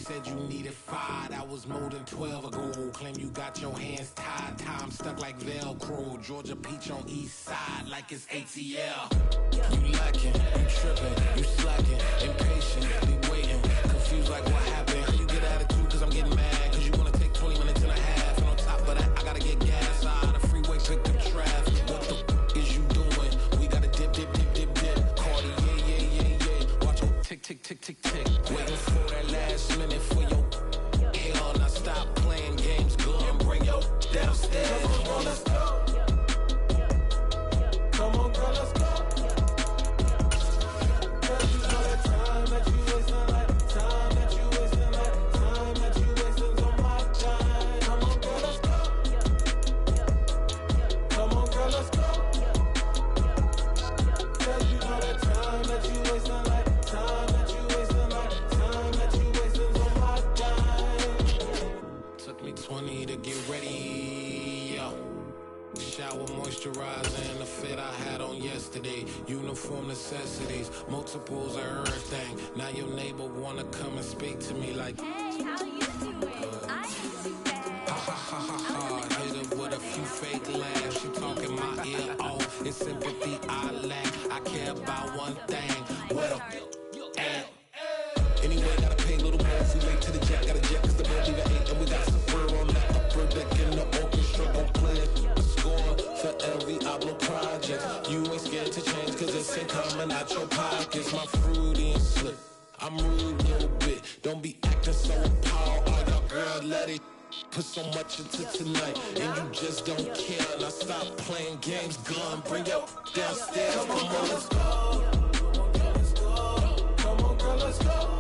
said you needed 5, that was more than 12 ago. Claim you got your hands tied, time stuck like Velcro. Georgia Peach on east side like it's ATL. You lacking, you tripping, you slacking, impatient, be waiting, confused like what happened. How you get attitude cause I'm getting mad, cause you wanna take 20 minutes and a half. And on top of that, I gotta get gas out of the freeway, pick up traffic. What the is you doing? We gotta dip. Cardi, yeah. Watch your tick. Waiting for that last minute for your hell. Now stop playing games, go and bring your downstairs. Come on, let's go. Come on, girl, let's go. Cause you know that time that you wasting, like time that you wasting, like time that you wasting on my time. Come on, girl, let's go. Come on, girl, let's go. Cause you know that time that you wasting, like time that you wasting, like time that you wasting on my time. Took me 20 to get ready, yo. Shower, moisturizer, and the fit I had on yesterday. Uniform necessities, multiples of everything. Now your neighbor wanna come and speak to me like, hey, how you doing? I ain't too bad. ha. Hit her with a few fake laughs. She talking my ear off. It's sympathy I lack. I care about one thing. What up? Anyway, gotta pay a little more if we late to the jet. Gotta jet cause the boat leave at 8. And we got some fur on the upper deck in the orchestra. Gon' play a score for every Ablo project. You ain't scared to change cause it's ain't coming out your pockets. My fruity and slip, I'm rude a little bit. Don't be acting so appalled. Oh, y'all girl, let it put so much into tonight. And you just don't care. Now stop playing games, gun, bring your downstairs. Come on, let's go. Come on, girl, let's go.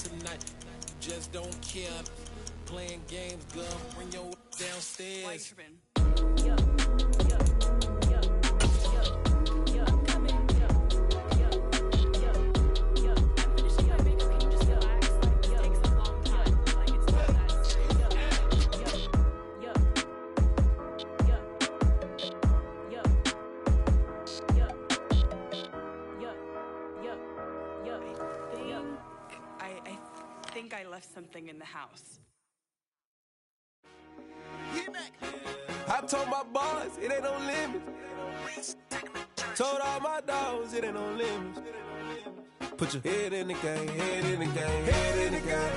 Tonight, just don't care. Playing games, girl, bring your downstairs. I left something in the house. I told my boys it ain't no limits. Told all my dogs it ain't no limits. Put your head in the game, head in the game, head in the game.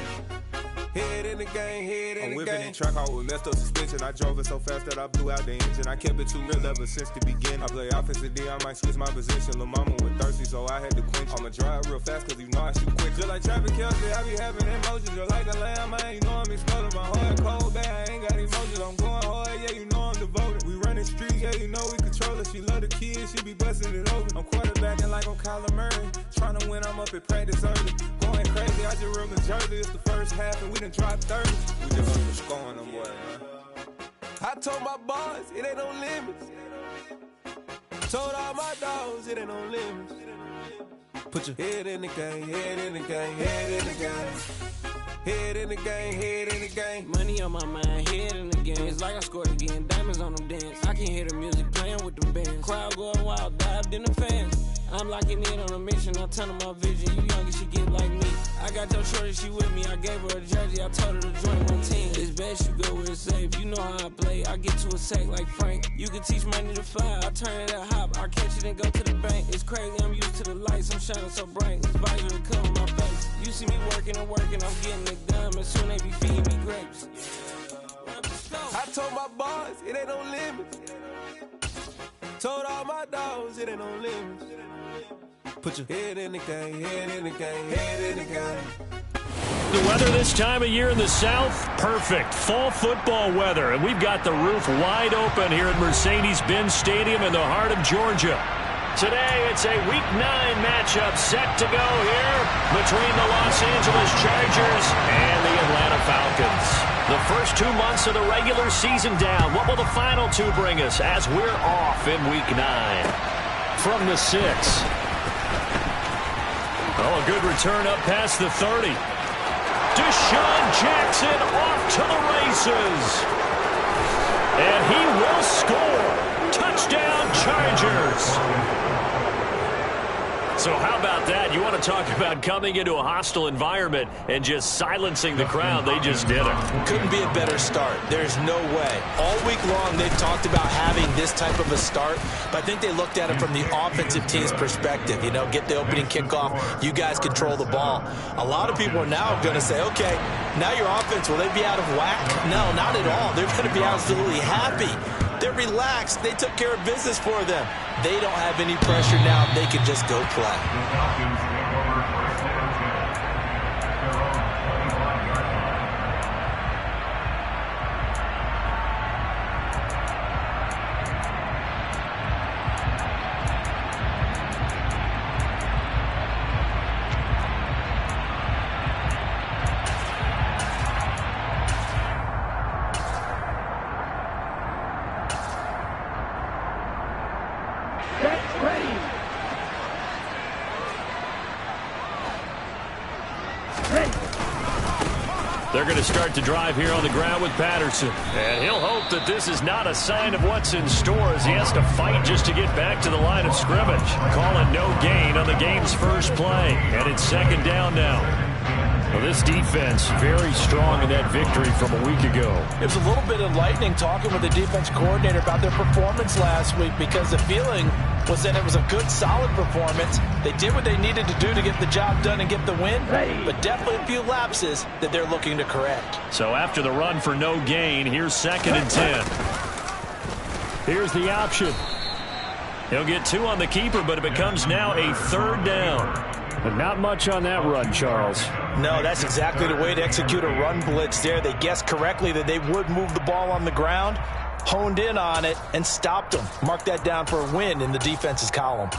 Head in the game, head in the game. I'm whipping in track out with messed up suspension. I drove it so fast that I blew out the engine. I kept it too real ever since the beginning. I play offensive D, I might switch my position. Lil' mama was thirsty, so I had to quench. I'ma drive real fast, cause you know I shoot quick. Just like traffic Kelsey, I be having emotions. Just like a landmine, you know I'm exploding. My heart cold, bad, I ain't got emotions. I'm going hard, yeah, you know I'm devoted. We running streets, yeah, you know we control it. She love the kids, she be busting it open. I'm quarterbacking like I'm Kyler Murray. Trying to win, I'm up at practice early. Going crazy, I just real Jersey. It's the first half and we done dropped 30. We just up for scoring them boys, man. I told my boys it ain't no limits. Told all my dogs it ain't no limits. Put your head in the game, head in the game, head in the game. Head in the game, head in the game. Money on my mind, head in the game. It's like I scored again, diamonds on them dance. I can hear the music playing with them bands. Crowd going wild, dived in the fans. I'm locking in on a mission, I tell her my vision. You young and she get like me. I got your shorty, she with me. I gave her a jersey, I told her to join my team. It's best you go where it's safe. You know how I play. I get to a sack like Frank. You can teach money to fly. I turn it at hop. I catch it and go to the bank. It's crazy, I'm used to the lights. I'm shining so bright. This visor to cover my face. You see me working and working. I'm getting it done. And soon they be feeding me grapes. I told my boys it ain't no limits. Told all my dogs it ain't no limits. Put your head in the game, head in the game, head in the game. The weather this time of year in the South, perfect. Fall football weather, and we've got the roof wide open here at Mercedes-Benz Stadium in the heart of Georgia. Today, it's a Week 9 matchup set to go here between the Los Angeles Chargers and the Atlanta Falcons. The first 2 months of the regular season down. What will the final two bring us as we're off in Week 9? From the 6. Oh, a good return up past the 30. Deshaun Jackson off to the races. And he will score. Touchdown, Chargers. So how about that? You want to talk about coming into a hostile environment and just silencing the crowd. They just did it. Couldn't be a better start. There's no way. All week long they've talked about having this type of a start, but I think they looked at it from the offensive team's perspective. You know, get the opening kickoff. You guys control the ball. A lot of people are now going to say, okay, now your offense, will they be out of whack? No, not at all. They're going to be absolutely happy. They're relaxed. They took care of business for them. They don't have any pressure now. They can just go play. They're going to start to drive here on the ground with Patterson. And he'll hope that this is not a sign of what's in store as he has to fight just to get back to the line of scrimmage. Calling no gain on the game's first play. And it's second down now. Well, this defense very strong in that victory from a week ago. It was a little bit enlightening talking with the defense coordinator about their performance last week because the feeling was that it was a good, solid performance. They did what they needed to do to get the job done and get the win, but definitely a few lapses that they're looking to correct. So after the run for no gain, here's 2nd and 10. Here's the option. He'll get 2 on the keeper, but it becomes now a 3rd down. But not much on that run, Charles. No, that's exactly the way to execute a run blitz there. They guessed correctly that they would move the ball on the ground, honed in on it, and stopped them. Mark that down for a win in the defense's column.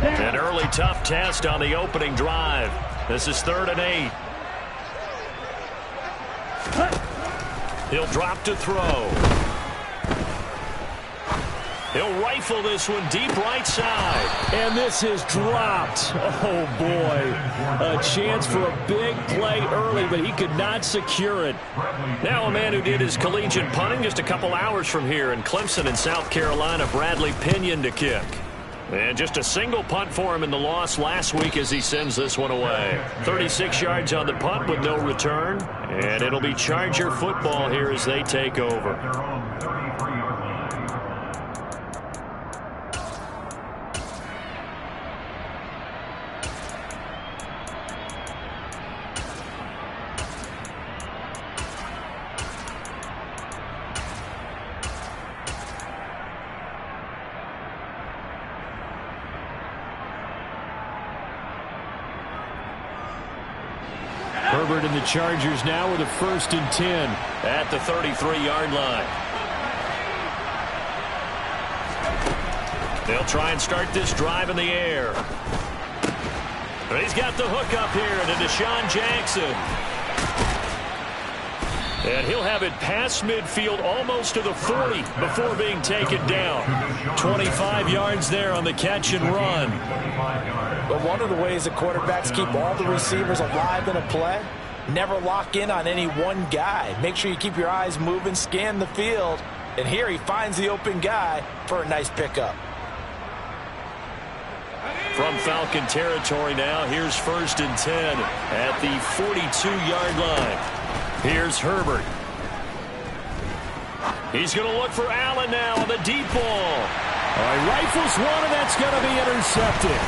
An early tough test on the opening drive. This is 3rd and 8. He'll drop to throw. He'll rifle this one deep right side. And this is dropped. Oh, boy. A chance for a big play early, but he could not secure it. Now a man who did his collegiate punting just a couple hours from here in Clemson in South Carolina, Bradley Pinion to kick. And just a single punt for him in the loss last week as he sends this one away. 36 yards on the punt with no return. And it'll be Charger football here as they take over. Herbert and the Chargers now with a 1st and 10 at the 33-yard line. They'll try and start this drive in the air. He's got the hook up here to Deshaun Jackson. And he'll have it past midfield almost to the 40 before being taken down. 25 yards there on the catch and run. But one of the ways the quarterbacks keep all the receivers alive in a play, never lock in on any one guy. Make sure you keep your eyes moving, scan the field. And here he finds the open guy for a nice pickup. From Falcon territory now, here's 1st and 10 at the 42-yard line. Here's Herbert. He's going to look for Allen now on the deep ball. All right, rifles one, and that's going to be intercepted.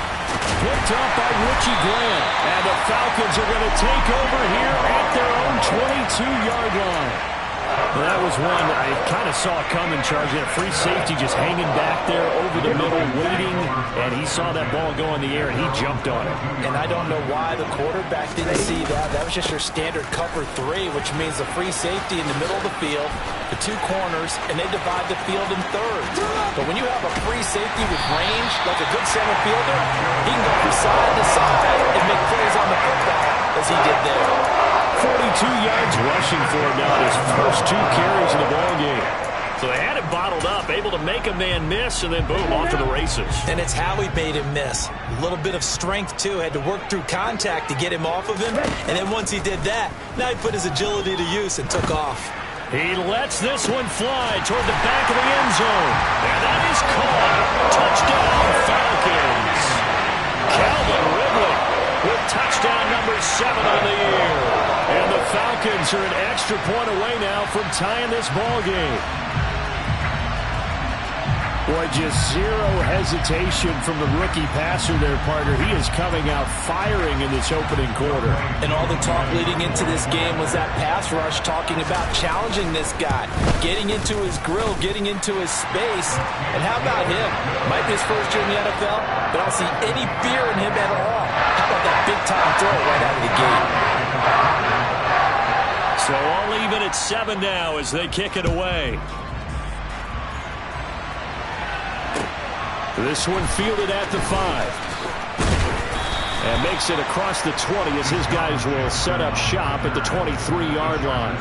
Picked up by Richie Grant. And the Falcons are going to take over here at their own 22-yard line. Well, that was one I kind of saw coming, Charles. He had a free safety just hanging back there over the middle, waiting, and he saw that ball go in the air, and he jumped on it. And I don't know why the quarterback didn't see that. That was just your standard cover 3, which means the free safety in the middle of the field, the 2 corners, and they divide the field in thirds. But when you have a free safety with range, like a good center fielder, he can go from side to side and make plays on the football as he did there. 42 yards rushing for him now, his first 2 carries in the ball game. So they had it bottled up, able to make a man miss, and then boom, off to the races. And it's how he made him miss. A little bit of strength, too. Had to work through contact to get him off of him. And then once he did that, now he put his agility to use and took off. He lets this one fly toward the back of the end zone. And that is caught. Touchdown, Falcons. Calvin Ridley with touchdown number 7 on the year. And the Falcons are an extra point away now from tying this ball game. Boy, just zero hesitation from the rookie passer there, partner. He is coming out firing in this opening quarter. And all the talk leading into this game was that pass rush, talking about challenging this guy, getting into his grill, getting into his space. And how about him? Might be his first year in the NFL, but I don't see any fear in him at all. How about that big-time throw right out of the gate? So all even at 7 now as they kick it away. This one fielded at the 5. And makes it across the 20 as his guys will set up shop at the 23-yard line.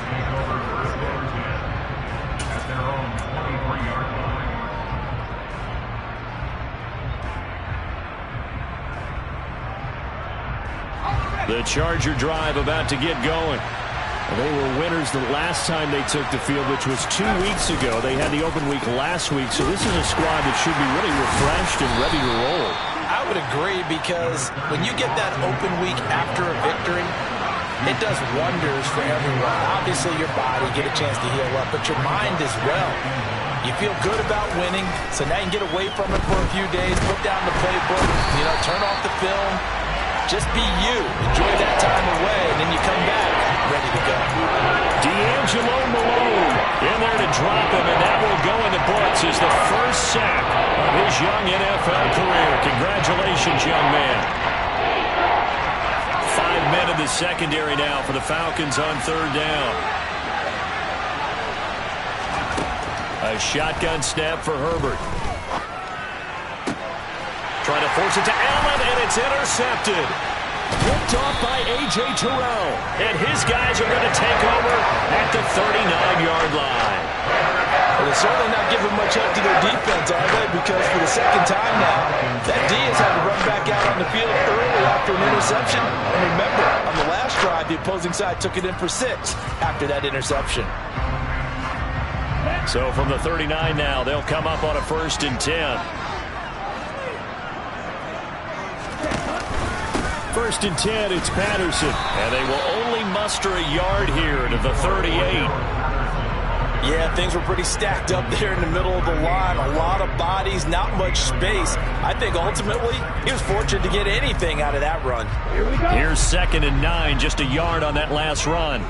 The Charger drive about to get going. They were winners the last time they took the field, which was 2 weeks ago. They had the open week last week, so this is a squad that should be really refreshed and ready to roll. I would agree, because when you get that open week after a victory, it does wonders for everyone. Obviously, your body, get a chance to heal up, but your mind as well. You feel good about winning, so now you can get away from it for a few days, put down the playbook, turn off the film. Just be you. Enjoy that time away, and then you come back ready to go. D'Angelo Malone in there to drop him, and that will go in the books as the first sack of his young NFL career. Congratulations, young man. 5 men in the secondary now for the Falcons on 3rd down. A shotgun snap for Herbert. Trying to force it to Allen, and it's intercepted. Ripped off by A.J. Terrell. And his guys are going to take over at the 39-yard line. Well, they're certainly not giving much help to their defense, are they? Because for the second time now, that D has had to run back out on the field early after an interception. And remember, on the last drive, the opposing side took it in for 6 after that interception. So from the 39 now, they'll come up on a 1st and 10. 1st and 10, it's Patterson. And they will only muster a yard here to the 38. Yeah, things were pretty stacked up there in the middle of the line. A lot of bodies, not much space. I think ultimately he was fortunate to get anything out of that run. Here we go. Here's 2nd and 9, just a yard on that last run.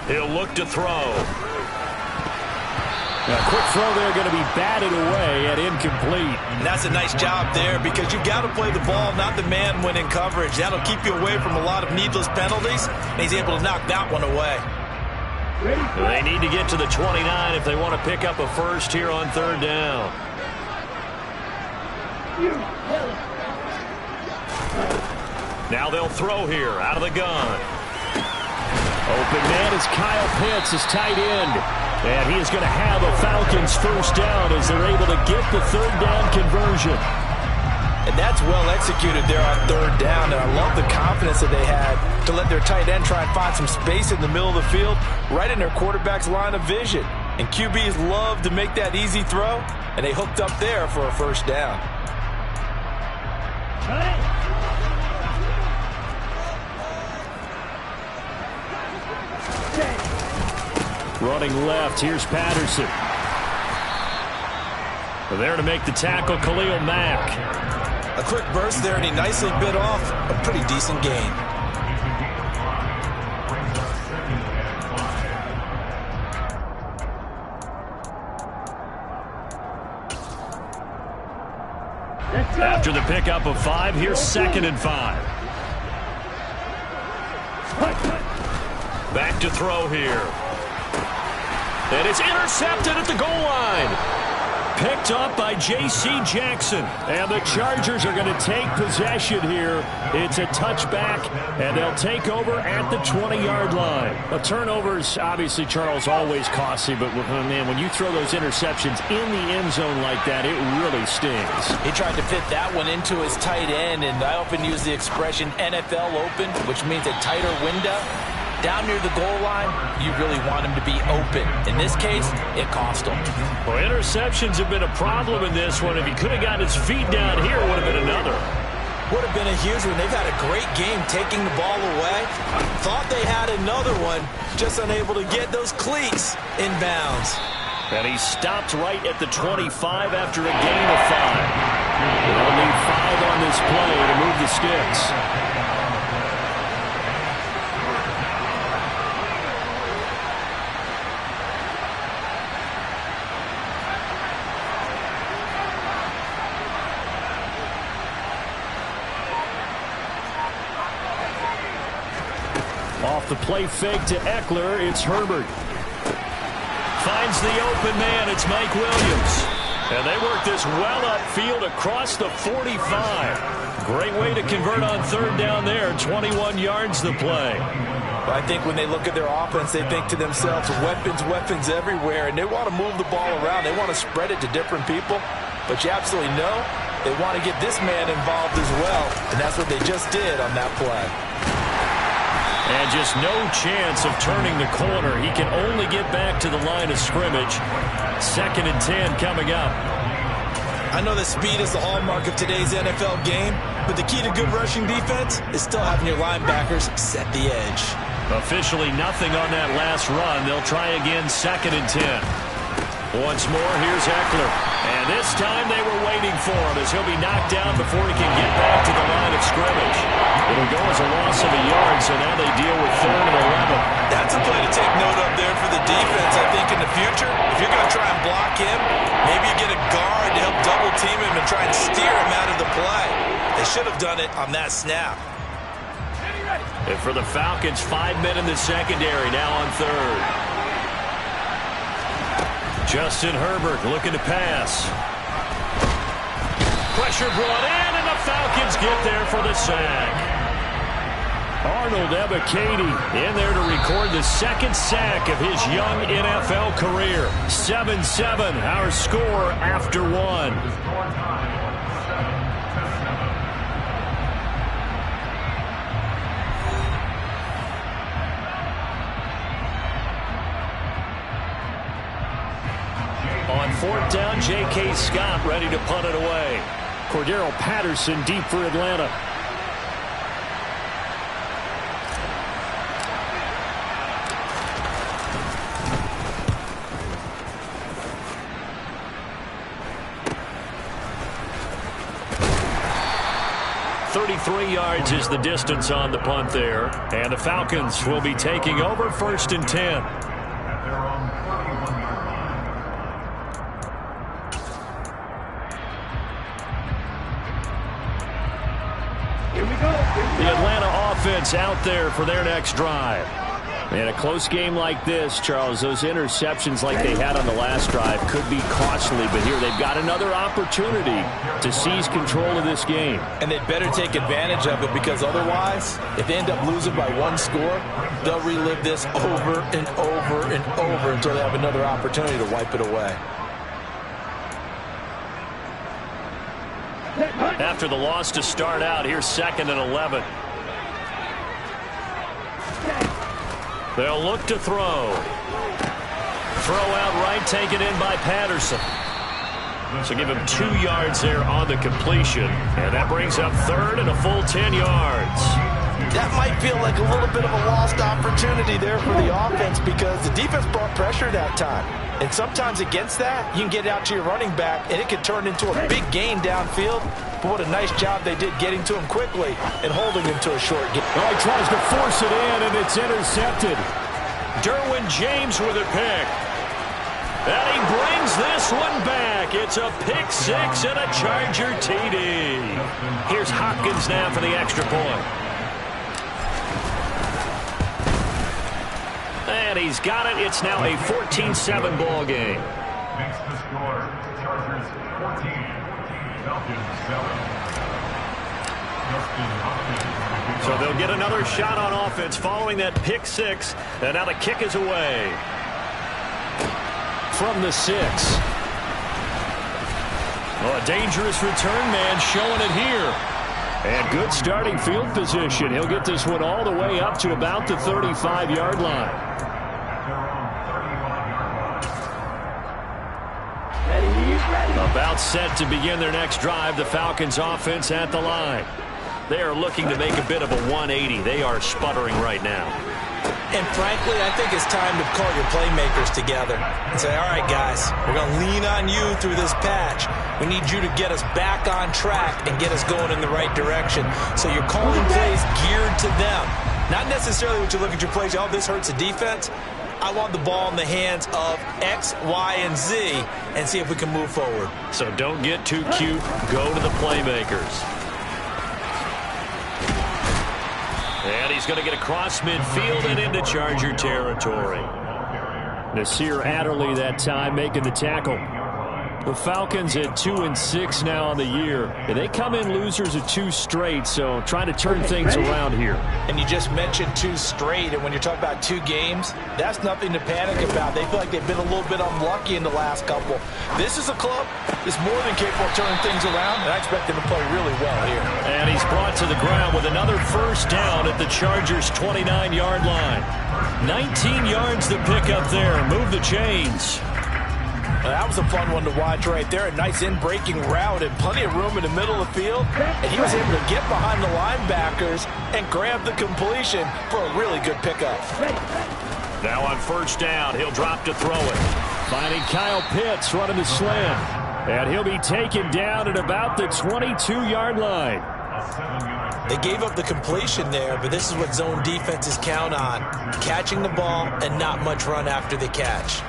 He'll look to throw. A quick throw there going to be batted away and incomplete. And that's a nice job there, because you've got to play the ball, not the man when in coverage. That'll keep you away from a lot of needless penalties, and he's able to knock that one away. They need to get to the 29 if they want to pick up a first here on 3rd down. Now they'll throw here out of the gun. Open man is Kyle Pitts, his tight end. And he is going to have a Falcons first down as they're able to get the 3rd down conversion. And that's well executed there on 3rd down. And I love the confidence that they had to let their tight end try and find some space in the middle of the field, right in their quarterback's line of vision. And QBs love to make that easy throw, and they hooked up there for a first down. Running left, here's Patterson. There to make the tackle, Khalil Mack. A quick burst there, and he nicely bit off a pretty decent gain. After the pickup of 5, here's 2nd and 5. Back to throw here. And it's intercepted at the goal line. picked up by J.C. Jackson. And the Chargers are going to take possession here. It's a touchback, and they'll take over at the 20-yard line. A turnover's obviously, Charles, always costly, but man, when you throw those interceptions in the end zone like that, it really stings. He tried to fit that one into his tight end, and I often use the expression NFL open, which means a tighter window. Down near the goal line, you really want him to be open. In this case, it cost him. Well, interceptions have been a problem in this one. If he could have gotten his feet down here, it would have been another. Would have been a huge one. They've had a great game taking the ball away. Thought they had another one, just unable to get those cleats in bounds. And he stopped right at the 25 after a gain of 5. They'll need 5 on this play to move the sticks. Off the play fake to Eckler, it's Herbert. Finds the open man, it's Mike Williams. And they work this well upfield across the 45. Great way to convert on third down there, 21 yards to play. I think when they look at their offense, they think to themselves, weapons everywhere, and they want to move the ball around. They want to spread it to different people, but you absolutely know they want to get this man involved as well, and that's what they just did on that play. And just no chance of turning the corner. He can only get back to the line of scrimmage. 2nd and 10 coming up. I know that speed is the hallmark of today's NFL game, but the key to good rushing defense is still having your linebackers set the edge. Officially nothing on that last run. They'll try again, 2nd and 10. Once more, here's Eckler. And this time they were waiting for him as he'll be knocked down before he can get back to the line of scrimmage. It'll go as a loss of a yard, so now they deal with 3rd and 11. That's a play to take note of there for the defense, I think, in the future. If you're going to try and block him, maybe you get a guard to help double team him and try and steer him out of the play. They should have done it on that snap. And for the Falcons, 5 men in the secondary, now on 3rd. Justin Herbert looking to pass. Pressure brought in, and the Falcons get there for the sack. Arnold Ebiketie in there to record the 2nd sack of his young NFL career. 7-7, our score after 1. On 4th down, J.K. Scott ready to punt it away. Cordero Patterson deep for Atlanta. .33 yards is the distance on the punt there. And the Falcons will be taking over 1st and 10. The Atlanta offense out there for their next drive. In a close game like this, Charles, those interceptions like they had on the last drive could be costly, but here they've got another opportunity to seize control of this game. And they'd better take advantage of it, because otherwise, if they end up losing by 1 score, they'll relive this over and over and over until they have another opportunity to wipe it away. After the loss to start out, here's 2nd and 11. They'll look to throw. Throw out right, taken in by Patterson. So give him 2 yards there on the completion. And that brings up 3rd and a full 10 yards. That might feel like a little bit of a lost opportunity there for the offense, because the defense brought pressure that time. And sometimes against that, you can get it out to your running back, and it can turn into a big gain downfield. But what a nice job they did getting to him quickly and holding him to a short gain. Well, he tries to force it in, and it's intercepted. Derwin James with a pick. And he brings this one back. It's a pick 6 and a Charger TD. Here's Hopkins now for the extra point. And he's got it. It's now a 14-7 ball game. makes the score. Chargers 14, Falcons 7. So they'll get another shot on offense following that pick six. And now the kick is away. From the 6. Oh, a dangerous return man showing it here. And good starting field position. He'll get this one all the way up to about the 35-yard line. About set to begin their next drive. The Falcons offense at the line. They are looking to make a bit of a 180. They are sputtering right now. And frankly, I think it's time to call your playmakers together and say, all right, guys, we're going to lean on you through this patch. We need you to get us back on track and get us going in the right direction. So you're calling plays geared to them. Not necessarily what you look at your plays, oh, this hurts the defense. I want the ball in the hands of X, Y, and Z and see if we can move forward. So don't get too cute. Go to the playmakers. And he's going to get across midfield and into Charger territory. Nasir Adderley that time making the tackle. The Falcons at 2-6 now on the year. And they come in losers of 2 straight, so trying to turn things around here. And you just mentioned 2 straight, and when you're talking about 2 games, that's nothing to panic about. They feel like they've been a little bit unlucky in the last couple. This is a club that's more than capable of turning things around, and I expect them to play really well here. And he's brought to the ground with another first down at the Chargers' 29-yard line. 19 yards to pick up there. Move the chains. That was a fun one to watch right there. A nice in-breaking route and plenty of room in the middle of the field. And he was able to get behind the linebackers and grab the completion for a really good pickup. Now on first down, he'll drop to throw it. Finding Kyle Pitts running the slant. And he'll be taken down at about the 22-yard line. They gave up the completion there, but this is what zone defenses count on. Catching the ball and not much run after the catch.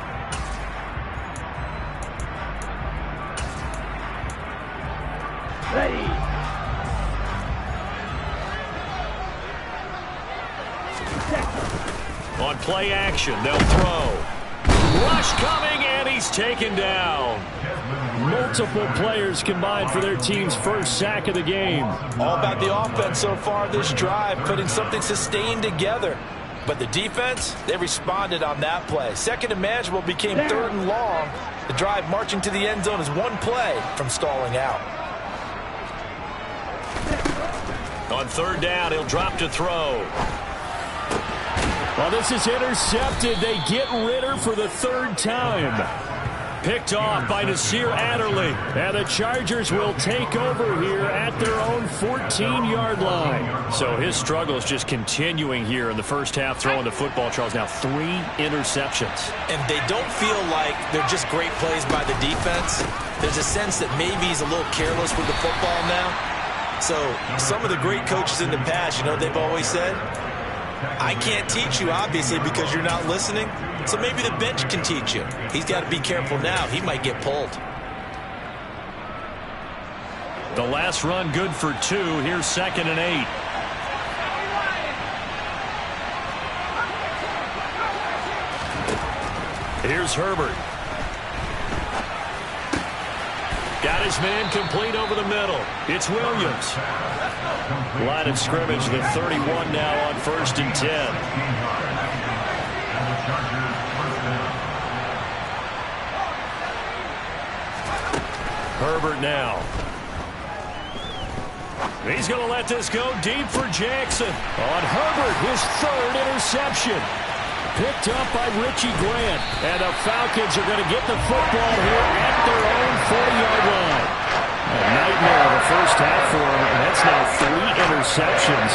Ready. On play action, they'll throw. Rush coming, and he's taken down. Multiple players combined for their team's first sack of the game. All about the offense so far this drive, putting something sustained together. But the defense, they responded on that play. Second and manageable became 3rd and long. The drive marching to the end zone is 1 play from stalling out. On third down, he'll drop to throw. Well, this is intercepted. They get Ritter for the 3rd time. Picked off by Nasir Adderley. And the Chargers will take over here at their own 14-yard line. So his struggle is just continuing here in the first half, throwing the football. Charles, now 3 interceptions. And they don't feel like they're just great plays by the defense. There's a sense that maybe he's a little careless with the football now. So some of the great coaches in the past, you know, they've always said, I can't teach you, obviously, because you're not listening. So maybe the bench can teach you. He's got to be careful now. He might get pulled. The last run good for 2. Here's 2nd and 8. Here's Herbert. Got his man complete over the middle. It's Williams. Line of scrimmage, the 31 now on 1st and 10. Herbert now. He's going to let this go deep for Jackson. On Herbert, his 3rd interception. Picked up by Richie Grant. And the Falcons are going to get the football here at their own 40-yard line. A nightmare of a first half for him, and that's now 3 interceptions.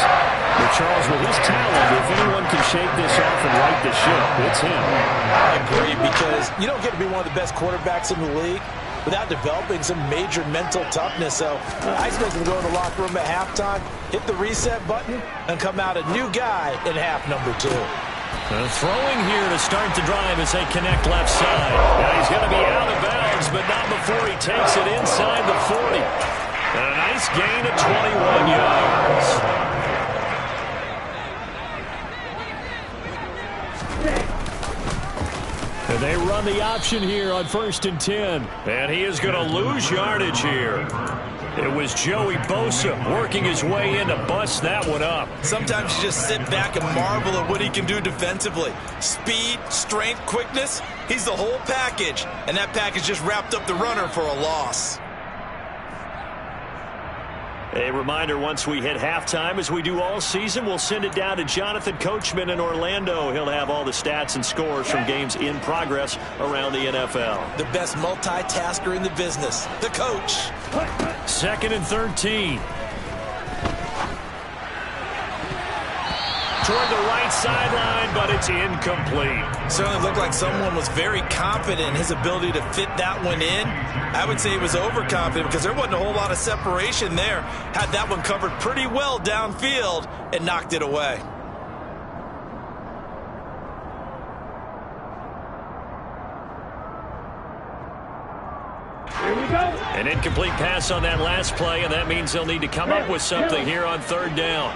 But Charles, with his talent, if anyone can shake this off and right the ship, it's him. I agree, because you don't get to be one of the best quarterbacks in the league without developing some major mental toughness. So I expect him to go in the locker room at halftime, hit the reset button, and come out a new guy in half number 2. Throwing here to start the drive as they connect left side. Now he's going to be out of bounds, but not before he takes it inside the 40. And a nice gain of 21 yards. And they run the option here on 1st and 10. And he is going to lose yardage here. It was Joey Bosa working his way in to bust that one up. Sometimes you just sit back and marvel at what he can do defensively. Speed, strength, quickness, he's the whole package. And that package just wrapped up the runner for a loss. A reminder, once we hit halftime, as we do all season, we'll send it down to Jonathan Coachman in Orlando. He'll have all the stats and scores from games in progress around the NFL. The best multitasker in the business, the coach. 2nd and 13. Toward the right sideline, but it's incomplete. Certainly looked like someone was very confident in his ability to fit that one in. I would say he was overconfident because there wasn't a whole lot of separation there. Had that one covered pretty well downfield and knocked it away. Here we go. An incomplete pass on that last play, and that means they'll need to come up with something here on 3rd down.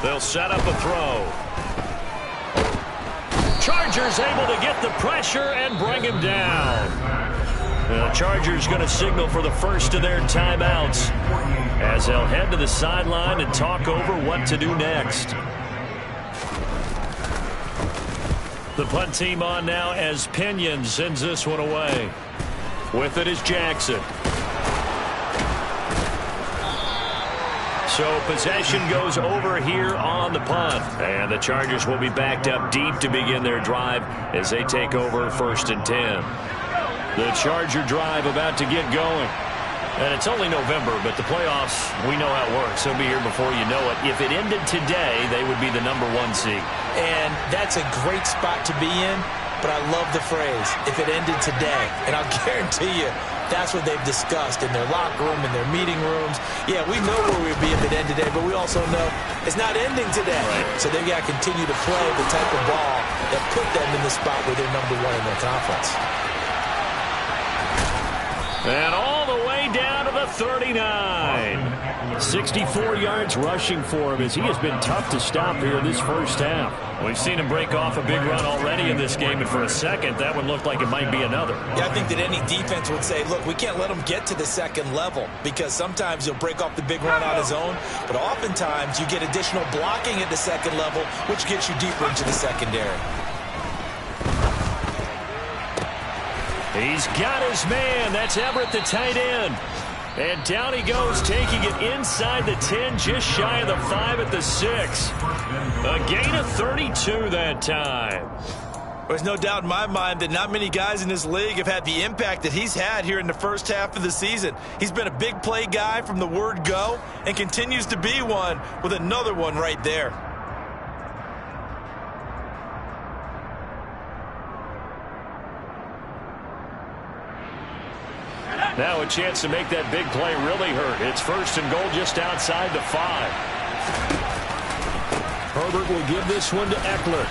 They'll set up a throw. Chargers able to get the pressure and bring him down. The Chargers going to signal for the first of their timeouts as they'll head to the sideline and talk over what to do next. The punt team on now as Pinion sends this one away. With it is Jackson. So possession goes over here on the punt. And the Chargers will be backed up deep to begin their drive as they take over 1st and 10. The Charger drive about to get going. And it's only November, but the playoffs, we know how it works. They'll be here before you know it. If it ended today, they would be the #1 seed. And that's a great spot to be in, but I love the phrase, if it ended today. And I'll guarantee you, that's what they've discussed in their locker room, in their meeting rooms. Yeah, we know where we'd be if it ended today, but we also know it's not ending today. Right. So they've got to continue to play the type of ball that put them in the spot where they're #1 in their conference. And all the way down to the 39. 64 yards rushing for him as he has been tough to stop here this first half. We've seen him break off a big run already in this game, and for a second, that one looked like it might be another. Yeah, I think that any defense would say, look, we can't let him get to the second level because sometimes he'll break off the big run on his own, but oftentimes you get additional blocking at the second level, which gets you deeper into the secondary. He's got his man. That's Everett, the tight end. And down he goes, taking it inside the 10, just shy of the 5 at the 6. A gain of 32 that time. There's no doubt in my mind that not many guys in this league have had the impact that he's had here in the first half of the season. He's been a big play guy from the word go and continues to be one with another one right there. Now a chance to make that big play really hurt. It's 1st and goal just outside the 5. Herbert will give this one to Eckler.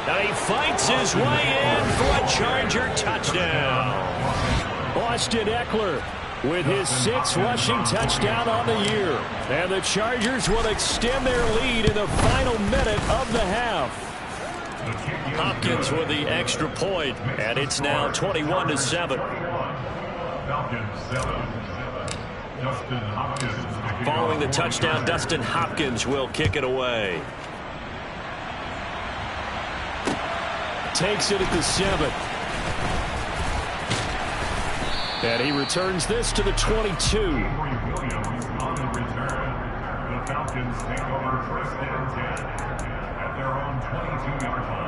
Now he fights his way in for a Charger touchdown. Austin Eckler with his 6th rushing touchdown on the year. And the Chargers will extend their lead in the final minute of the half. Hopkins with the extra point, and it's now 21-7. Following the touchdown, Dustin Hopkins will kick it away. Takes it at the 7. And he returns this to the 22. On the return, the Falcons take over 1st and 10 at their own 22-yard line.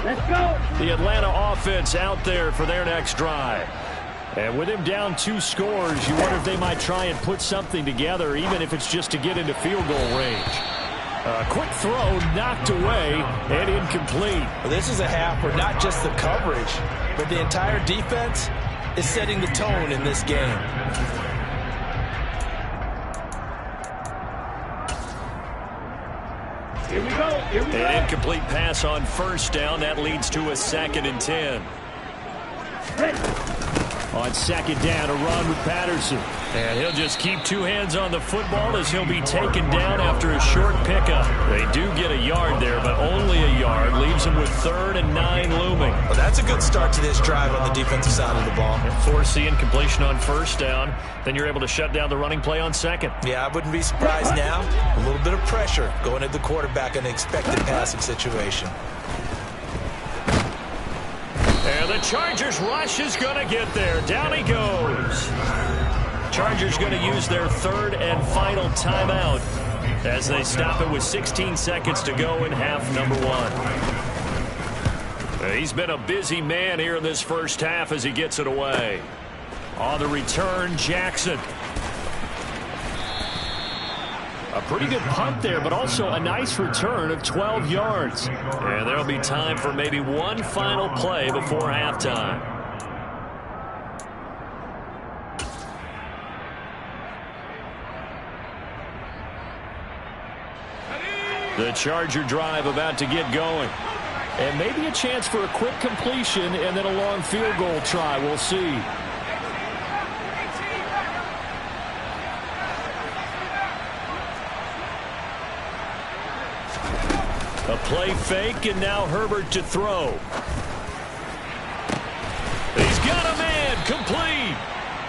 Let's go. The Atlanta offense out there for their next drive. And with him down 2 scores, you wonder if they might try and put something together, even if it's just to get into field goal range. A quick throw knocked away and incomplete. Well, this is a half where not just the coverage, but the entire defense is setting the tone in this game. Here we go. An incomplete pass on 1st down. That leads to a 2nd and 10. On second down, a run with Patterson. And he'll just keep two hands on the football as he'll be taken down after a short pickup. They do get a yard there, but only a yard. Leaves him with 3rd and 9 looming. Well, that's a good start to this drive on the defensive side of the ball. Forcing completion on first down. Then you're able to shut down the running play on second. Yeah, I wouldn't be surprised now. A little bit of pressure going at the quarterback in an expected passing situation. And the Chargers rush is going to get there. Down he goes. Chargers going to use their 3rd and final timeout as they stop it with 16 seconds to go in half number 1. He's been a busy man here in this first half as he gets it away. On the return, Jackson. A pretty good punt there, but also a nice return of 12 yards. And there'll be time for maybe one final play before halftime. The Charger drive about to get going. And maybe a chance for a quick completion and then a long field goal try. We'll see. A play fake, and now Herbert to throw. He's got a man, complete.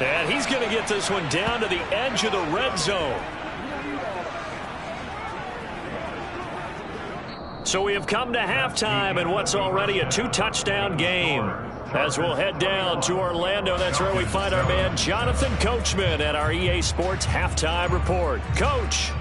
And he's going to get this one down to the edge of the red zone. So we have come to halftime in what's already a 2-touchdown game. As we'll head down to Orlando, that's where we find our man Jonathan Coachman at our EA Sports Halftime Report. Coach.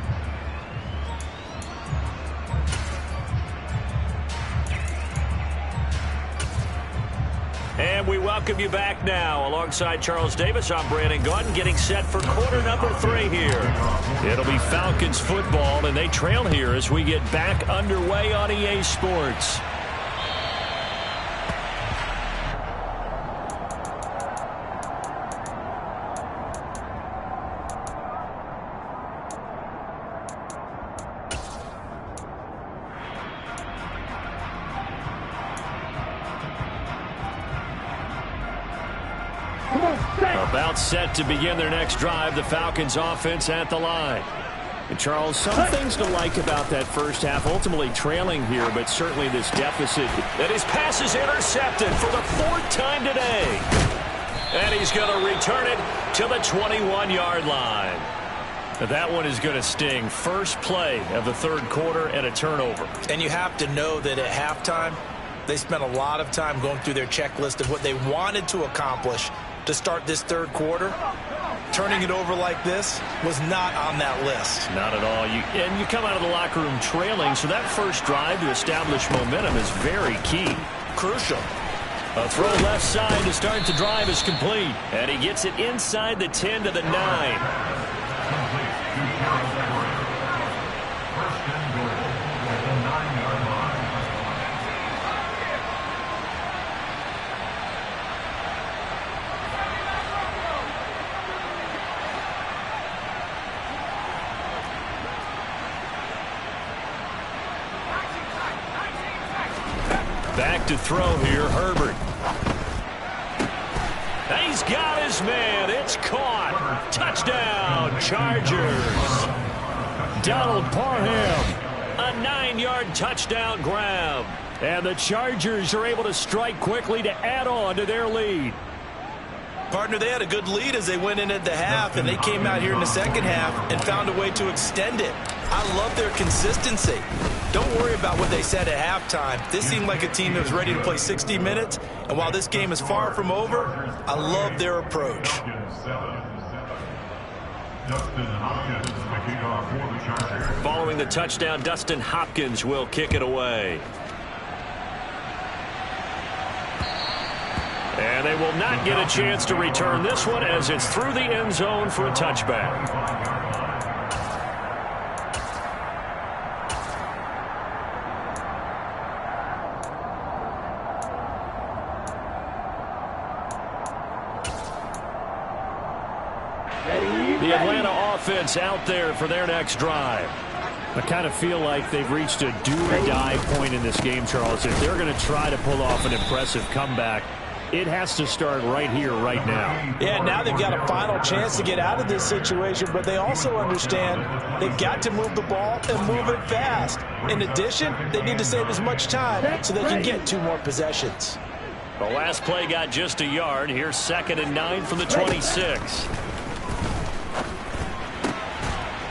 And we welcome you back now. Alongside Charles Davis, I'm Brandon Gaudin, getting set for quarter number 3 here. It'll be Falcons football, and they trail here as we get back underway on EA Sports. About set to begin their next drive, the Falcons offense at the line. And Charles, some things to like about that first half, ultimately trailing here, but certainly this deficit. And his pass is intercepted for the 4th time today. And he's going to return it to the 21-yard line. That one is going to sting. First play of the 3rd quarter and a turnover. And you have to know that at halftime, they spent a lot of time going through their checklist of what they wanted to accomplish to start this 3rd quarter. Turning it over like this was not on that list. Not at all. And you come out of the locker room trailing, so that first drive to establish momentum is very key. Crucial. A throw left side to start the drive is complete. And he gets it inside the 10 to the 9. Back to throw here, Herbert. He's got his man. It's caught. Touchdown, Chargers. Donald Parham. A 9-yard touchdown grab. And the Chargers are able to strike quickly to add on to their lead. Partner, they had a good lead as they went in at the half, and they came out here in the second half and found a way to extend it. I love their consistency. Don't worry about what they said at halftime. This seemed like a team that was ready to play 60 minutes, and while this game is far from over, I love their approach. Following the touchdown, Dustin Hopkins will kick it away. And they will not get a chance to return this one as it's through the end zone for a touchback. The Atlanta offense out there for their next drive. I kind of feel like they've reached a do-or-die point in this game, Charles. If they're going to try to pull off an impressive comeback, it has to start right here, right now. Yeah, now they've got a final chance to get out of this situation, but they also understand they've got to move the ball and move it fast. In addition, they need to save as much time so they can get 2 more possessions. The last play got just a yard. Here's 2nd and 9 from the 26.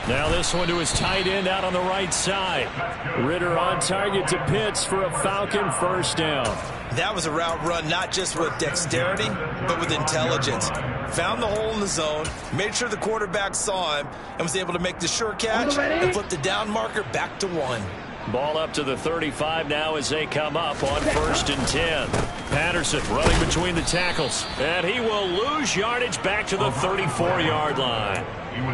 Now this one to his tight end out on the right side. Ritter on target to Pitts for a Falcon first down. That was a route run not just with dexterity, but with intelligence. Found the hole in the zone, made sure the quarterback saw him, and was able to make the sure catch and flip the down marker back to 1. Ball up to the 35 now as they come up on 1st and 10. Patterson running between the tackles, and he will lose yardage back to the 34-yard line.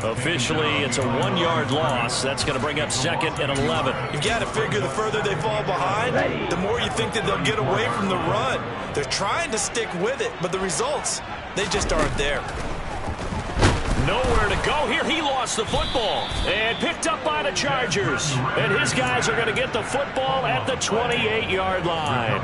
Officially, it's a 1-yard loss. That's going to bring up 2nd and 11. You got to figure the further they fall behind, the more you think that they'll get away from the run. They're trying to stick with it, but the results, they just aren't there. Nowhere to go here. He lost the football and picked up by the Chargers. And his guys are going to get the football at the 28-yard line.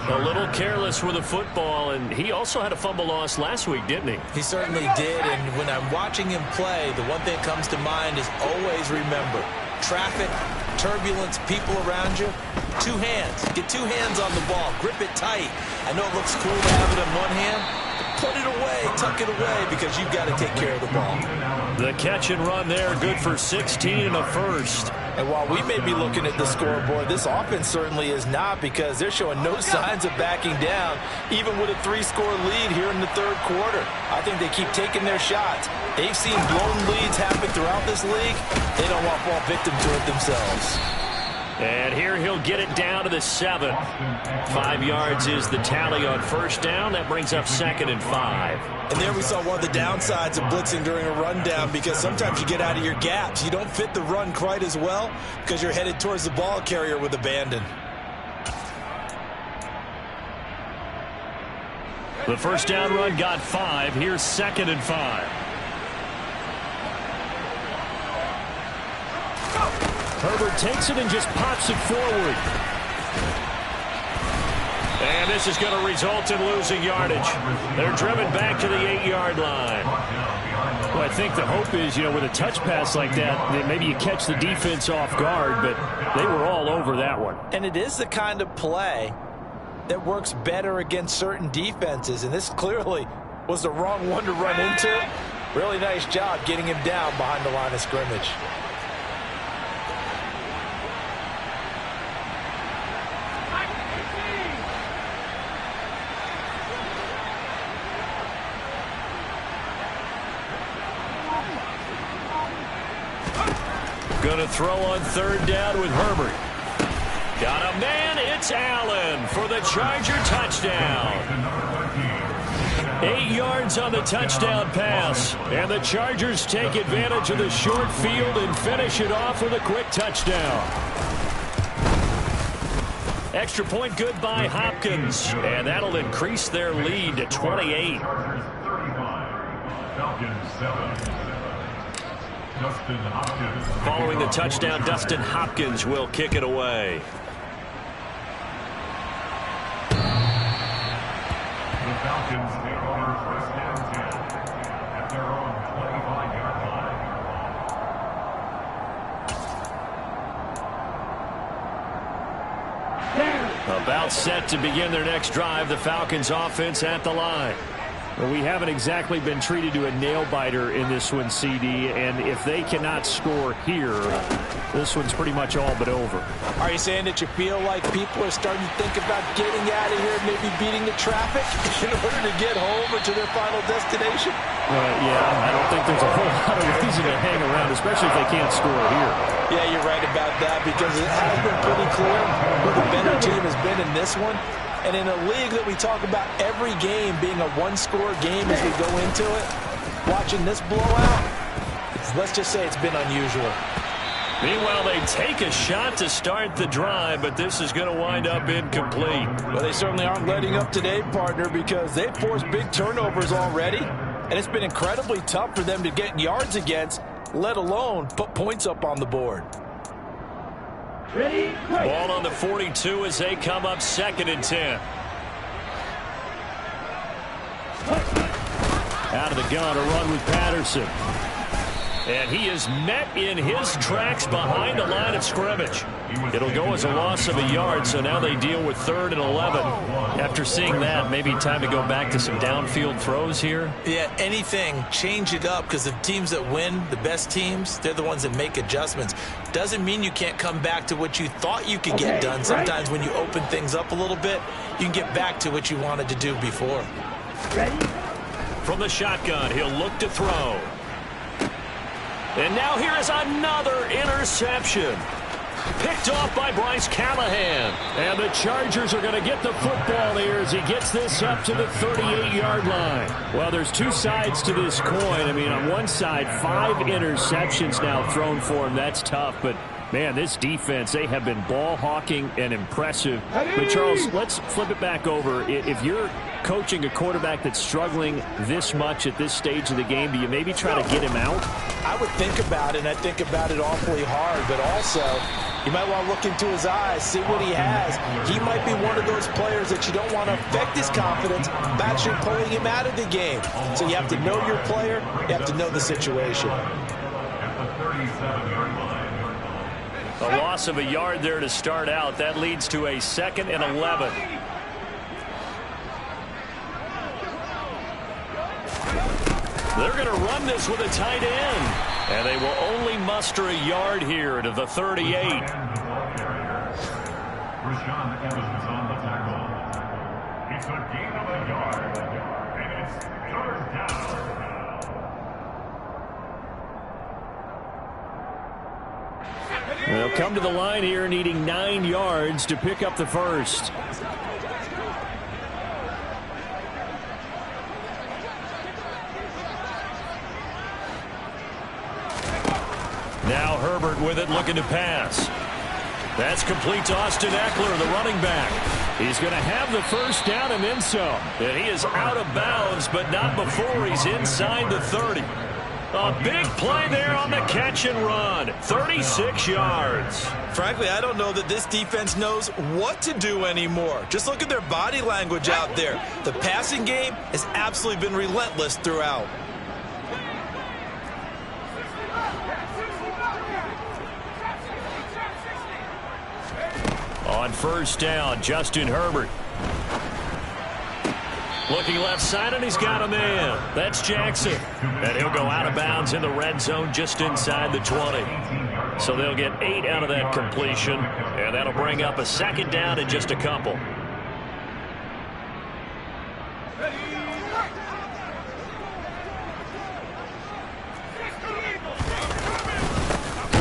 A little careless with the football, and he also had a fumble loss last week, didn't he? He certainly did, and when I'm watching him play, the one thing that comes to mind is always remember, traffic, turbulence, people around you, 2 hands. Get 2 hands on the ball. Grip it tight. I know it looks cool to have it in one hand. Put it away, tuck it away, because you've got to take care of the ball. The catch and run there, good for 16 and a first. And while we may be looking at the scoreboard, this offense certainly is not, because they're showing no signs of backing down, even with a 3-score lead here in the 3rd quarter. I think they keep taking their shots. They've seen blown leads happen throughout this league. They don't want to fall victim to it themselves. And here he'll get it down to the 7. 5 yards is the tally on 1st down. That brings up 2nd and 5. And there we saw one of the downsides of blitzing during a rundown, because sometimes you get out of your gaps. You don't fit the run quite as well because you're headed towards the ball carrier with abandon. The 1st down run got 5. Here's 2nd and 5. Herbert takes it and just pops it forward. And this is going to result in losing yardage. They're driven back to the 8-yard line. Well, I think the hope is, with a touch pass like that maybe you catch the defense off guard, but they were all over that one. And it is the kind of play that works better against certain defenses, and this clearly was the wrong one to run into. Really nice job getting him down behind the line of scrimmage. Going to throw on 3rd down with Herbert. Got a man, it's Allen for the Charger touchdown. 8 yards on the touchdown pass. And the Chargers take advantage of the short field and finish it off with a quick touchdown. Extra point good by Hopkins. And that'll increase their lead to 28. Falcons 7. Following the touchdown, Dustin Hopkins will kick it away. The Falcons take over 1st and 10 at their own 25-yard line. About set to begin their next drive, the Falcons offense at the line. Well, we haven't exactly been treated to a nail-biter in this one, CD, and if they cannot score here, this one's pretty much all but over. Are you saying that you feel like people are starting to think about getting out of here, maybe beating the traffic in order to get home or to their final destination? Yeah, I don't think there's a whole lot of reason to hang around, especially if they can't score here. Yeah, you're right about that, because it has been pretty clear who the better team has been in this one. And in a league that we talk about every game being a 1-score game as we go into it, watching this blowout, let's just say it's been unusual. Meanwhile, they take a shot to start the drive, but this is going to wind up incomplete. Well, they certainly aren't letting up today, partner, because they've forced big turnovers already, and it's been incredibly tough for them to get yards against, let alone put points up on the board. Ball on the 42 as they come up 2nd and 10. Out of the gun, a run with Patterson. And he is met in his tracks behind the line of scrimmage. It'll go as a loss of a yard, so now they deal with 3rd and 11. After seeing that, maybe time to go back to some downfield throws here? Yeah, anything. Change it up, because the teams that win, the best teams, they're the ones that make adjustments. Doesn't mean you can't come back to what you thought you could get done. Sometimes when you open things up a little bit, you can get back to what you wanted to do before. From the shotgun, he'll look to throw. And now here is another interception. Picked off by Bryce Callahan. And the Chargers are going to get the football here as he gets this up to the 38-yard line. Well, there's two sides to this coin. I mean, on one side, 5 interceptions now thrown for him. That's tough, but man, this defense, they have been ball hawking and impressive. But, Charles, let's flip it back over. If you're coaching a quarterback that's struggling this much at this stage of the game, do you maybe try to get him out? I would think about it, and I think about it awfully hard, but also you might want to look into his eyes, see what he has. He might be one of those players that you don't want to affect his confidence by actually pulling him out of the game. So you have to know your player, you have to know the situation. A loss of a yard there to start out. That leads to a 2nd and 11. They're going to run this with a tight end. And they will only muster a yard here to the 38. Rashawn Evans on the tackle. It's a gain of a yard. And it's 3rd down. They'll come to the line here needing 9 yards to pick up the first. Now Herbert with it, looking to pass. That's complete to Austin Eckler, the running back. He's going to have the first down and then some. And he is out of bounds, but not before he's inside the 30. A big play there on the catch and run. 36 yards. Frankly, I don't know that this defense knows what to do anymore. Just look at their body language out there. The passing game has absolutely been relentless throughout. On first down, Justin Herbert. Looking left side, and he's got a man. That's Jackson. And he'll go out of bounds in the red zone just inside the 20. So they'll get 8 out of that completion, and that'll bring up a 2nd down in just a couple.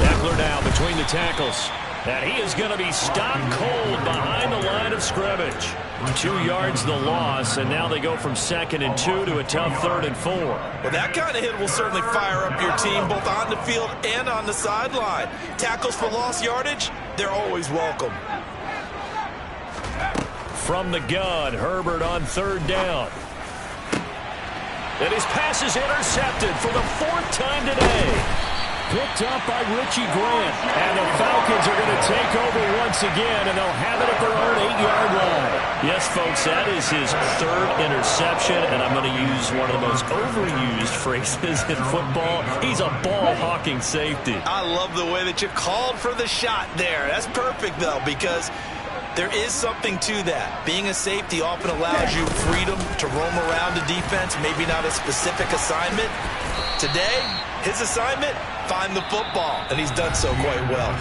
Eckler now between the tackles. And he is going to be stopped cold behind the line of scrimmage. 2 yards the loss, and now they go from 2nd and 2 to a tough 3rd and 4. Well, that kind of hit will certainly fire up your team both on the field and on the sideline. Tackles for lost yardage, they're always welcome. From the gun, Herbert on 3rd down. And his pass is intercepted for the 4th time today. Picked up by Richie Grant. And the Falcons are going to take over once again, and they'll have it at their own 8-yard line. Yes, folks, that is his 3rd interception, and I'm going to use one of the most overused phrases in football. He's a ball-hawking safety. I love the way that you called for the shot there. That's perfect, though, because there is something to that. Being a safety often allows you freedom to roam around the defense, maybe not a specific assignment. Today, his assignment, find the football, and he's done so quite well.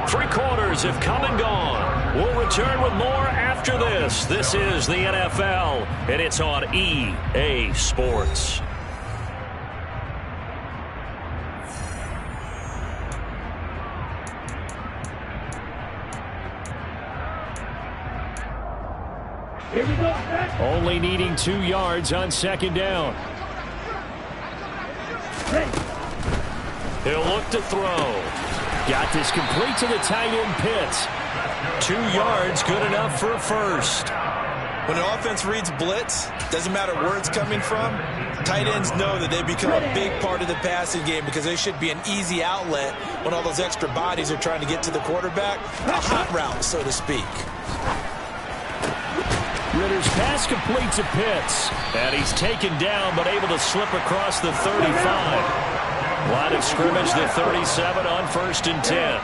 3 quarters have come and gone. We'll return with more after this. This is the NFL, and it's on EA Sports. Here we go. Only needing 2 yards on 2nd down. He'll look to throw. Got this complete to the tight end Pitts. 2 yards, good enough for a first. When an offense reads blitz, doesn't matter where it's coming from, tight ends know that they become a big part of the passing game because they should be an easy outlet when all those extra bodies are trying to get to the quarterback. A hot route, so to speak. Ritter's pass complete to Pitts. And he's taken down, but able to slip across the 35. Line of scrimmage, the 37 on 1st and 10.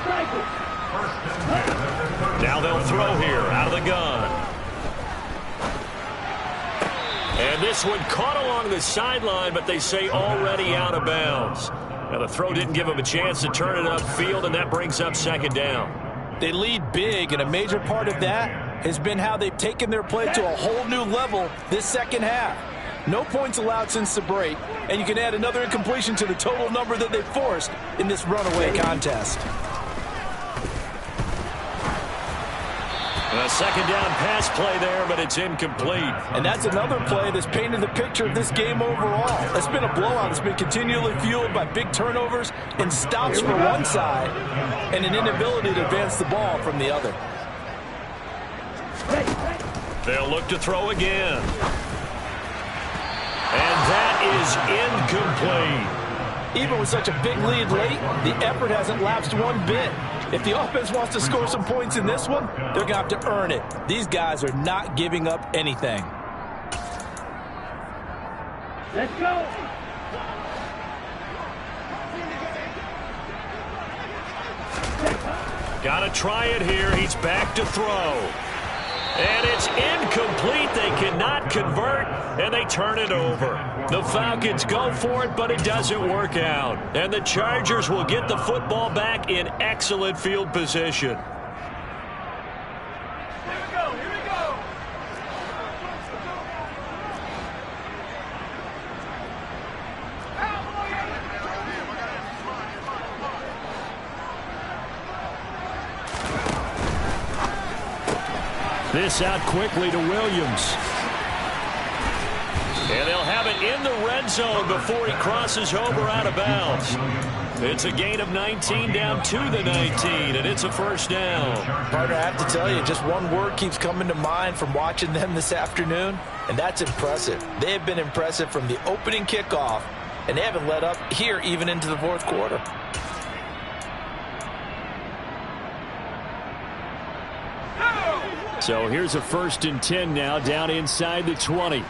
Now they'll throw here out of the gun. And this one caught along the sideline, but they say already out of bounds. Now the throw didn't give him a chance to turn it upfield, and that brings up 2nd down. They lead big, and a major part of that has been how they've taken their play to a whole new level this second half. No points allowed since the break, and you can add another incompletion to the total number that they forced in this runaway contest. A 2nd down pass play there, but it's incomplete. And that's another play that's painted the picture of this game overall. It's been a blowout. It's been continually fueled by big turnovers and stops for one side and an inability to advance the ball from the other. They'll look to throw again. And that is incomplete. Even with such a big lead late, the effort hasn't lapsed one bit. If the offense wants to score some points in this one, they're going to have to earn it. These guys are not giving up anything. Let's go. Got to try it here. He's back to throw. And it's incomplete. They cannot convert, and they turn it over. The Falcons go for it, but it doesn't work out. And the Chargers will get the football back in excellent field position. Here we go. This out quickly to Williams. And they'll have it in the red zone before he crosses over out of bounds. It's a gain of 19 down to the 19, and it's a 1st down. Partner, I have to tell you, just one word keeps coming to mind from watching them this afternoon, and that's impressive. They have been impressive from the opening kickoff, and they haven't let up here even into the 4th quarter. So here's a 1st and 10 now, down inside the 20.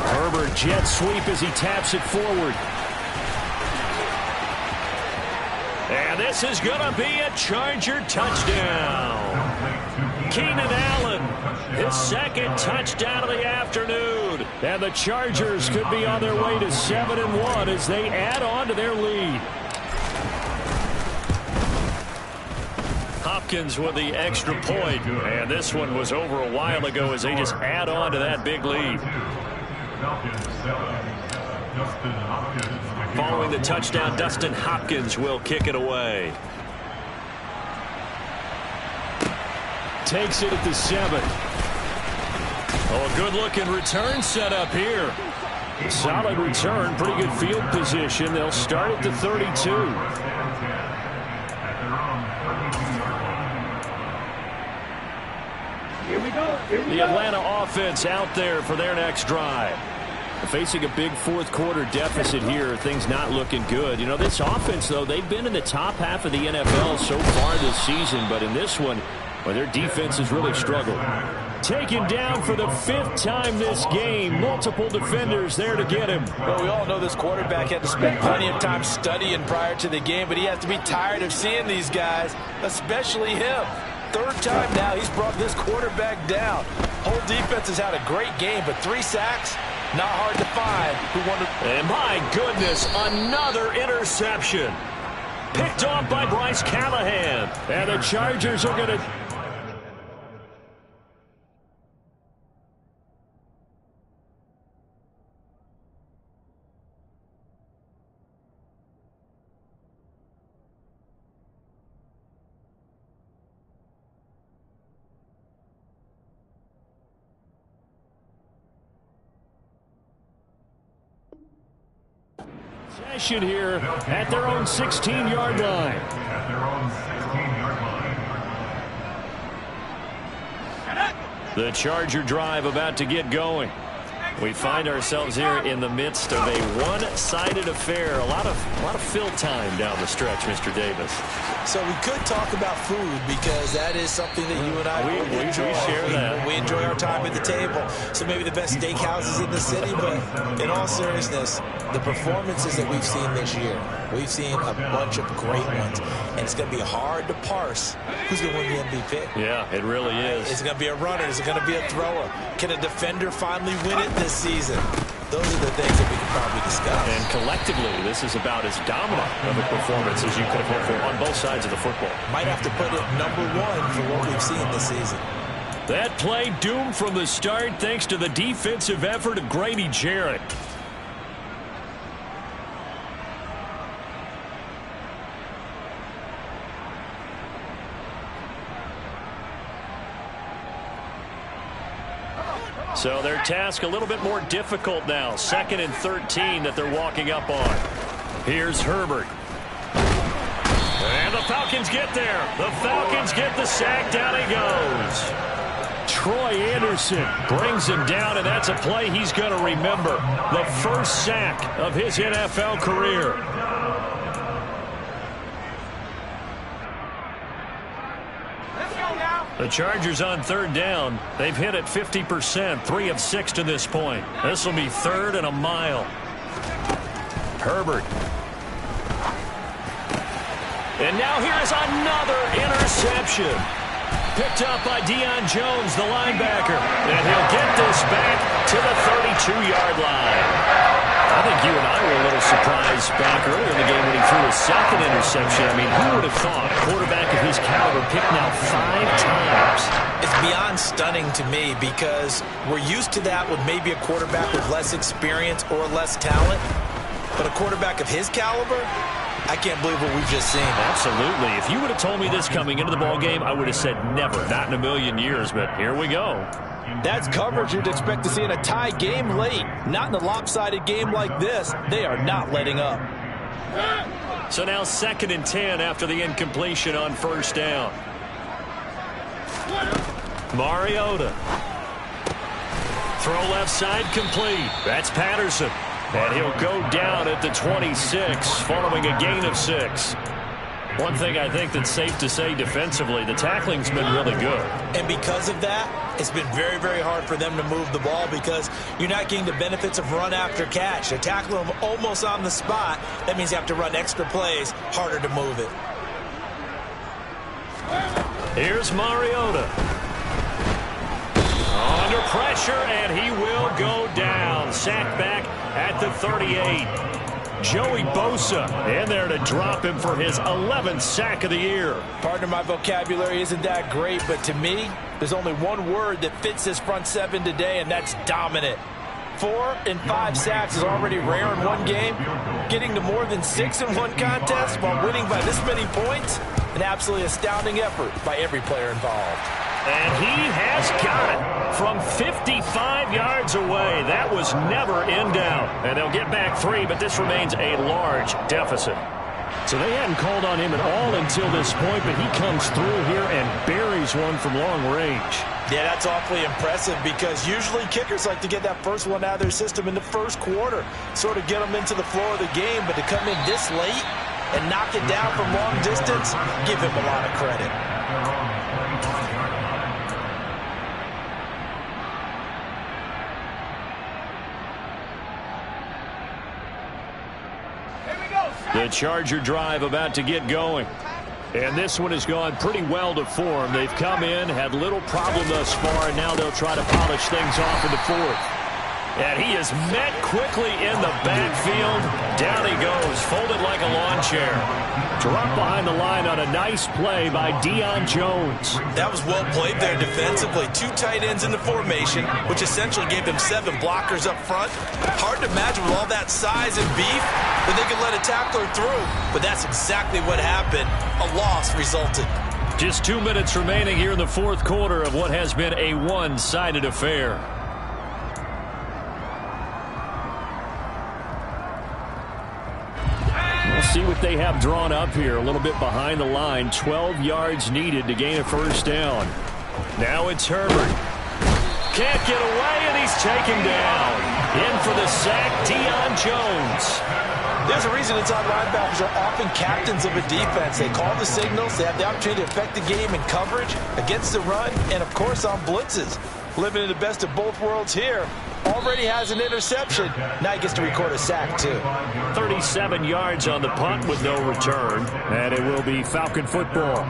Herbert jet sweep as he taps it forward. And this is going to be a Charger touchdown. Keenan Allen, his 2nd touchdown of the afternoon. And the Chargers could be on their way to 7-1 as they add on to their lead. Hopkins with the extra point. And this one was over a while ago as they just add on to that big lead. Following the touchdown, Dustin Hopkins will kick it away. Takes it at the 7. Oh, a good-looking return set up here. Solid return, pretty good field position. They'll start at the 32. Here we go. The Atlanta offense out there for their next drive. Facing a big 4th quarter deficit here, things not looking good. You know, this offense, though, they've been in the top half of the NFL so far this season, but in this one, well, their defense has really struggled. Taken down for the 5th time this game. Multiple defenders there to get him. Well, we all know this quarterback had to spend plenty of time studying prior to the game, but he has to be tired of seeing these guys, especially him. 3rd time now he's brought this quarterback down. Whole defense has had a great game, but 3 sacks, not hard to find. And my goodness, another interception. Picked off by Bryce Callahan. And the Chargers are going to... possession here at their own 16-yard line. The Charger drive about to get going. We find ourselves here in the midst of a one-sided affair. A lot of fill time down the stretch, Mr. Davis. So we could talk about food because that is something that you and I we enjoy. share that. We enjoy our time at the table. So maybe the best steakhouses in the city, but in all seriousness, the performances that we've seen this year, we've seen a bunch of great ones, and it's going to be hard to parse who's going to win the MVP. Yeah, it really is. Is it going to be a runner? Is it going to be a thrower? Can a defender finally win it this season? Those are the things that we can probably discuss. And collectively, this is about as dominant of a performance as you could have hoped for on both sides of the football. Might have to put it number one for what we've seen this season. That play doomed from the start thanks to the defensive effort of Grady Jarrett. So their task a little bit more difficult now. 2nd and 13 that they're walking up on. Here's Herbert. And the Falcons get there. The Falcons get the sack. Down he goes. Troy Anderson brings him down, and that's a play he's going to remember. The first sack of his NFL career. The Chargers on 3rd down. They've hit it 50%, 3 of 6 to this point. This will be 3rd and a mile. Herbert. And now here's another interception. Picked up by Deion Jones, the linebacker. And he'll get this back to the 32-yard line. I think you and I were a little surprised back earlier in the game when he threw his 2nd interception. I mean, who would have thought a quarterback of his caliber picked now 5 times? It's beyond stunning to me because we're used to that with maybe a quarterback with less experience or less talent. But a quarterback of his caliber, I can't believe what we've just seen. Absolutely. If you would have told me this coming into the ballgame, I would have said never, not in a million years. But here we go. That's coverage you'd expect to see in a tie game late. Not in a lopsided game like this. They are not letting up. So now 2nd and 10 after the incompletion on 1st down. Mariota. Throw left side complete. That's Patterson. And he'll go down at the 26 following a gain of 6. One thing I think that's safe to say defensively, the tackling's been really good. And because of that, it's been very, very hard for them to move the ball because you're not getting the benefits of run after catch. They're tackling them almost on the spot. That means you have to run extra plays, harder to move it. Here's Mariota. Under pressure, and he will go down. Sacked back at the 38. Joey Bosa in there to drop him for his 11th sack of the year. Partner, my vocabulary isn't that great, but to me, there's only one word that fits this front 7 today, and that's dominant. 4 and 5 sacks is already rare in one game. Getting to more than 6 in one contest while winning by this many points, an absolutely astounding effort by every player involved. And he has got it from 55 yards away. That was never in doubt. And they'll get back 3, but this remains a large deficit. So they hadn't called on him at all until this point, but he comes through here and buries one from long range. Yeah, that's awfully impressive because usually kickers like to get that first one out of their system in the first quarter, sort of get them into the flow of the game, but to come in this late and knock it down from long distance, give him a lot of credit. The Charger drive about to get going. And this one has gone pretty well to form. They've come in, had little problem thus far, and now they'll try to polish things off in the 4th. And he is met quickly in the backfield. Down he goes, folded like a lawn chair. Dropped behind the line on a nice play by Deion Jones. That was well played there defensively. 2 tight ends in the formation, which essentially gave them 7 blockers up front. Hard to imagine with all that size and beef that they could let a tackler through. But that's exactly what happened. A loss resulted. Just 2 minutes remaining here in the 4th quarter of what has been a one-sided affair. We'll see what they have drawn up here. A little bit behind the line. 12 yards needed to gain a 1st down. Now it's Herbert. Can't get away, and he's taken down. In for the sack, Deion Jones. There's a reason inside linebackers are often captains of a defense. They call the signals. They have the opportunity to affect the game in coverage, against the run, and, of course, on blitzes. Living in the best of both worlds here. Already has an interception. Now he gets to record a sack, too. 37 yards on the punt with no return. And it will be Falcon football.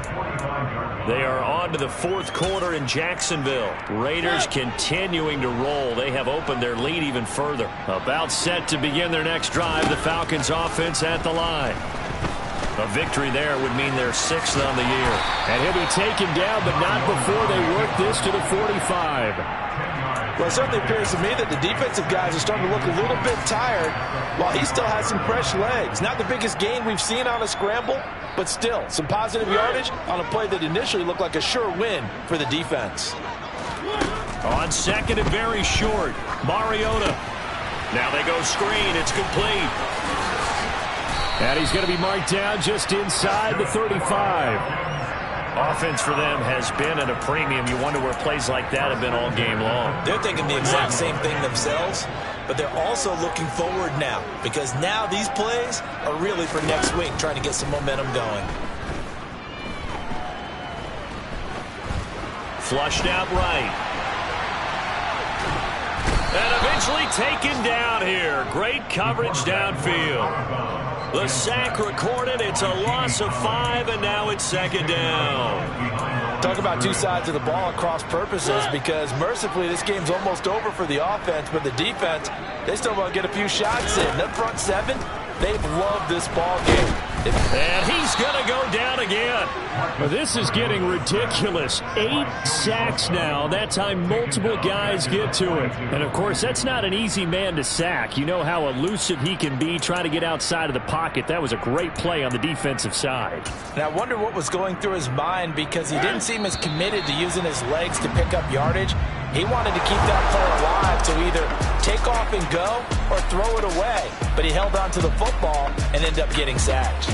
They are on to the fourth quarter in Jacksonville. Raiders continuing to roll. They have opened their lead even further. About set to begin their next drive. The Falcons offense at the line. A victory there would mean they're 6th on the year. And he'll be taken down, but not before they work this to the 45. Well, it certainly appears to me that the defensive guys are starting to look a little bit tired while he still has some fresh legs. Not the biggest gain we've seen on a scramble, but still some positive yardage on a play that initially looked like a sure win for the defense. On second and very short, Mariota. Now they go screen. It's complete. And he's going to be marked down just inside the 35. Offense for them has been at a premium. You wonder where plays like that have been all game long. They're thinking the exact same thing themselves, but they're also looking forward now because now these plays are really for next week, trying to get some momentum going. Flushed out right. And eventually taken down here. Great coverage downfield. The sack recorded. It's a loss of 5, and now it's second down. Talk about two sides of the ball at cross purposes because mercifully this game's almost over for the offense, but the defense, they still want to get a few shots in. That front seven, they've loved this ball game. And he's going to go down again. Well, this is getting ridiculous. 8 sacks now. That time multiple guys get to it. And, of course, that's not an easy man to sack. You know how elusive he can be trying to get outside of the pocket. That was a great play on the defensive side. And I wonder what was going through his mind because he didn't seem as committed to using his legs to pick up yardage. He wanted to keep that play alive to either take off and go or throw it away. But he held on to the football and ended up getting sacked.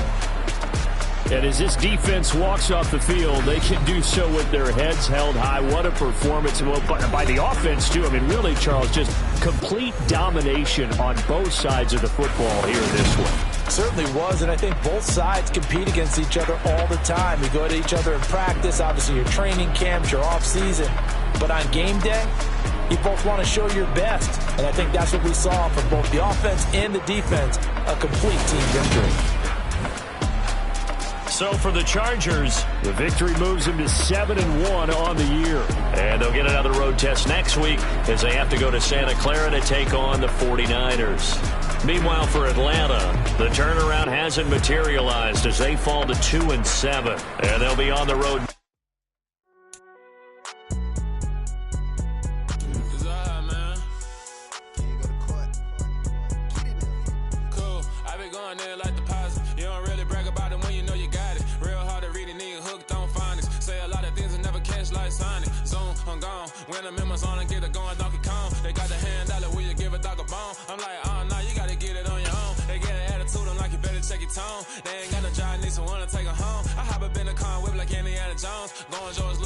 And as this defense walks off the field, they can do so with their heads held high. What a performance by the offense, too. I mean, really, Charles, just complete domination on both sides of the football here this one. Certainly was, and I think both sides compete against each other all the time. You go at each other in practice, obviously your training camps, your off-season. But on game day, you both want to show your best. And I think that's what we saw from both the offense and the defense, a complete team victory. So for the Chargers, the victory moves them to 7-1 on the year. And they'll get another road test next week as they have to go to Santa Clara to take on the 49ers. Meanwhile, for Atlanta, the turnaround hasn't materialized as they fall to 2-7. And they'll be on the road. When the members on and get it going, Donkey Kong. They got the hand out, will you give a dog a bone? I'm like, oh, no, you gotta get it on your own. They get an attitude, I'm like, you better check your tone. They ain't got no job, need someone to take her home. I hop up in the car, whip like Indiana Jones. Going George